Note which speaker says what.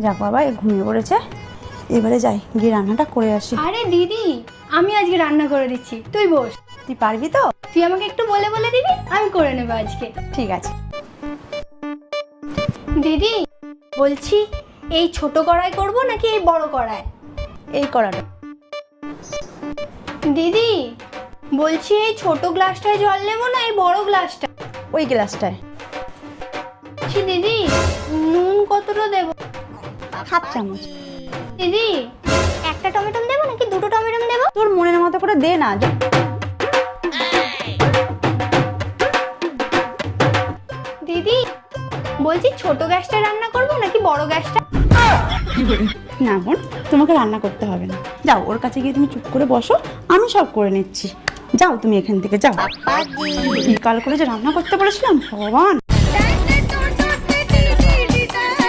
Speaker 1: যাক বাবা, ঘুমিয়ে পড়েছে, এবারে যাই গিয়ে রান্নাটা করে আসি।
Speaker 2: আরে দিদি, আমি আজকে রান্না করে দিচ্ছি, তুই বস।
Speaker 1: তুই পারবি তো?
Speaker 2: তুই আমাকে একটু বলে বলে দিবি, আমি করে নেবো আজকে।
Speaker 1: ঠিক আছে।
Speaker 2: দিদি বলছি, এই ছোট কড়াই করব নাকি এই বড় কড়াই?
Speaker 1: এই কড়াটা।
Speaker 2: দিদি বলছি, এই ছোট গ্লাসটায় জল নেবো না এই বড় গ্লাসটা?
Speaker 1: ওই গ্লাসটায়।
Speaker 2: বলছি দিদি, নুন কতটা দেবো?
Speaker 1: হাফ চামচ।
Speaker 2: দিদি একটা টমেটো দেবো নাকি দুটো টমেটো দেবো?
Speaker 1: তোর মনের মতো করে দে না।
Speaker 2: দিদি বলছি, ছোট গ্যাসটা রান্না করব নাকি বড় গ্যাসটা?
Speaker 1: না বোন, তোমাকে রান্না করতে হবে না, যাও ওর কাছে গিয়ে তুমি চুপ করে বসো, আমি সব করে নিচ্ছি। যাও তুমি এখান থেকে যাও। কাল করে যে রান্না করতে বলেছিলাম, ভগবান।